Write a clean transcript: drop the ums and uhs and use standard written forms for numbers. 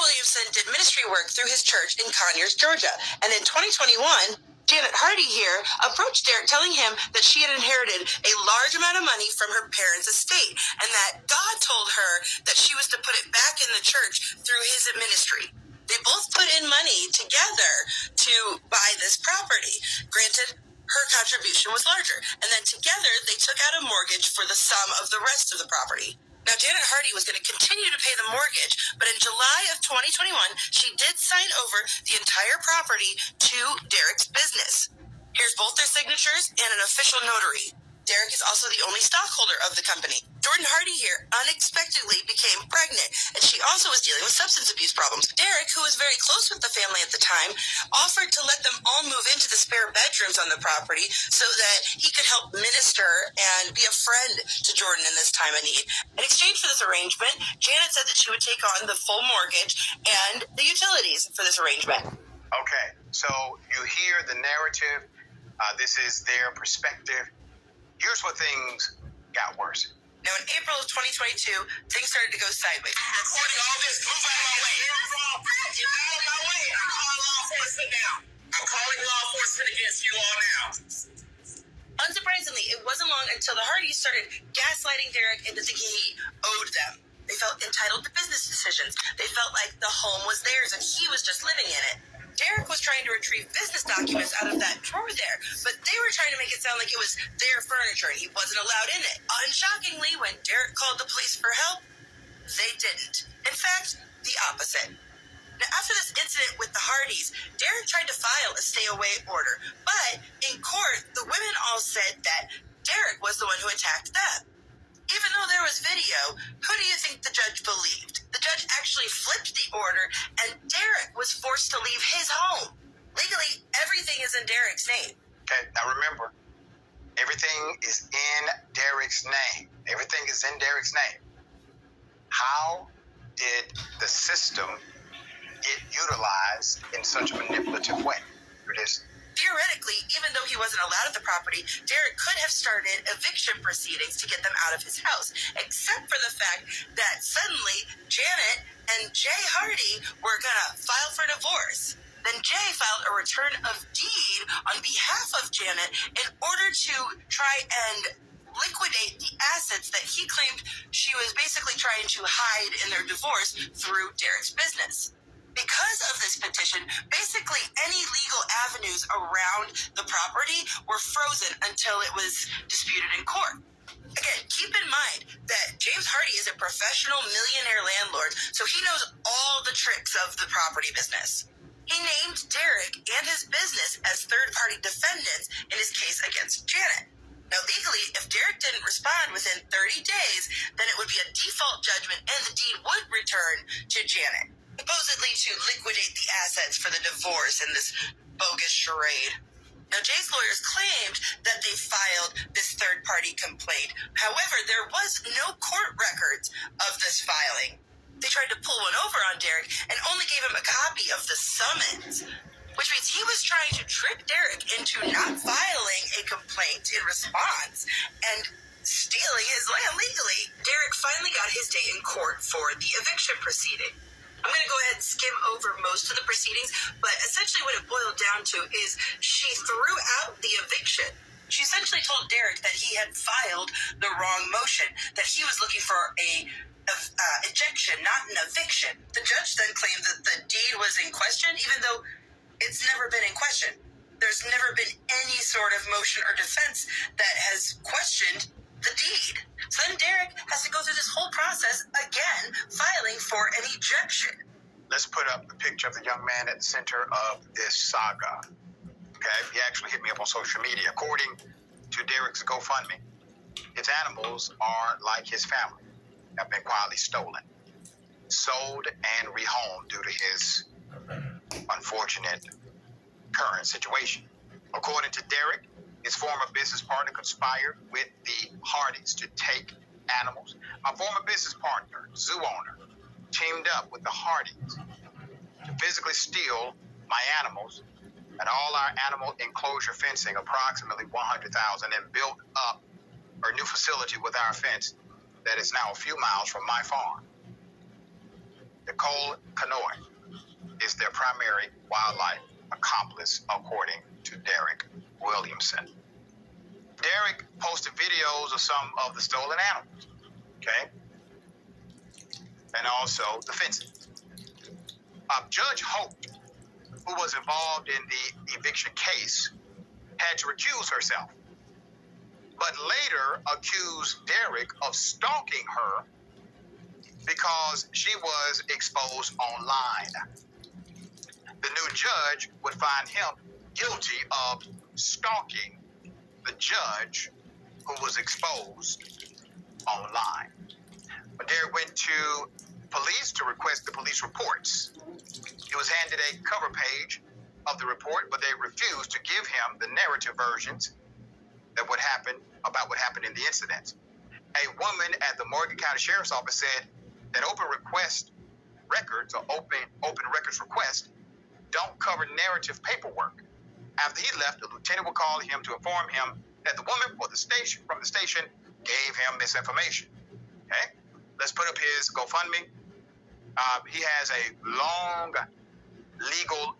Williamson did ministry work through his church in Conyers, Georgia, and in 2021, Janet Hardy here approached Derek telling him that she had inherited a large amount of money from her parents' estate and that God told her that she was to put it back in the church through his ministry. They both put in money together to buy this property. Granted, her contribution was larger, and then together they took out a mortgage for the sum of the rest of the property. Now, Janet Hardy was going to continue to pay the mortgage, but in July of 2021, she did sign over the entire property to Derek's business. Here's both their signatures and an official notary. Derek is also the only stockholder of the company. Jordan Hardy here unexpectedly became pregnant, and she also was dealing with substance abuse problems. Derek, who was very close with the family at the time, offered to let them all move into the spare bedrooms on the property so that he could help minister and be a friend to Jordan in this time of need. In exchange for this arrangement, Janet said that she would take on the full mortgage and the utilities for this arrangement. Okay, so you hear the narrative. This is their perspective. Here's where things got worse. Now, in April of 2022, things started to go sideways. I'm recording all this. Move out of my way. Get out of my way. I'm calling law enforcement now. I'm calling law enforcement against you all now. Unsurprisingly, it wasn't long until the Hardys started gaslighting Derek into thinking he owed them. They felt entitled to business decisions. They felt like the home was theirs and he was just living in it. Derek was trying to retrieve business documents out of that drawer there, but they were trying to make it sound like it was their furniture and he wasn't allowed in it. Unshockingly, when Derek called the police for help, they didn't. In fact, the opposite. Now, after this incident with the Hardys, Derek tried to file a stay-away order, but in court, the women all said that Derek was the one who attacked them. Even though there was video, who do you think the judge believed? The judge actually flipped the order, and Derek was forced to leave his home. Legally, everything is in Derek's name. Okay, now remember, everything is in Derek's name. Everything is in Derek's name. How did the system get utilized in such a manipulative way? Here it is. Theoretically, even though he wasn't allowed at the property, Derek could have started eviction proceedings to get them out of his house, except for the fact that suddenly Janet and Jay Hardy were going to file for divorce. Then Jay filed a return of deed on behalf of Janet in order to try and liquidate the assets that he claimed she was basically trying to hide in their divorce through Derek's business. Because of this petition, basically any legal avenues around the property were frozen until it was disputed in court. Again, keep in mind that James Hardy is a professional millionaire landlord, so he knows all the tricks of the property business. He named Derek and his business as third-party defendants in his case against Janet. Now, legally, if Derek didn't respond within 30 days, then it would be a default judgment and the deed would return to Janet, supposedly to liquidate the assets for the divorce in this bogus charade. Now, Jay's lawyers claimed that they filed this third-party complaint. However, there was no court records of this filing. They tried to pull one over on Derek and only gave him a copy of the summons, which means he was trying to trick Derek into not filing a complaint in response and stealing his land legally. Derek finally got his day in court for the eviction proceeding. I'm going to go ahead and skim over most of the proceedings, but essentially what it boiled down to is she threw out the eviction. She essentially told Derek that he had filed the wrong motion, that he was looking for a ejection, not an eviction. The judge then claimed that the deed was in question, even though it's never been in question. There's never been any sort of motion or defense that has questioned the deed. So then Derek has to go through this whole process again, filing for an ejection. Let's put up the picture of the young man at the center of this saga. Okay, he actually hit me up on social media. According to Derek's GoFundMe, his animals are like his family, have been quietly stolen, sold, and rehomed due to his unfortunate current situation. According to Derek, his former business partner conspired with the Hardys to take animals. My former business partner, zoo owner, teamed up with the Hardys to physically steal my animals and all our animal enclosure fencing, approximately $100,000, and built up a new facility with our fence that is now a few miles from my farm. Nicole Canoy is their primary wildlife accomplice, according to Derek Williamson. Derek posted videos of some of the stolen animals, okay? And also the fencing. Judge Holt, who was involved in the eviction case, had to recuse herself, but later accused Derek of stalking her because she was exposed online. The new judge would find him guilty of stalking the judge who was exposed online. But Derek went to police to request the police reports. He was handed a cover page of the report, but they refused to give him the narrative versions that would happen about what happened in the incident. A woman at the Morgan County Sheriff's Office said that open records requests don't cover narrative paperwork. After he left, the lieutenant would call him to inform him that the woman from the station gave him misinformation. Okay, let's put up his GoFundMe. He has a long legal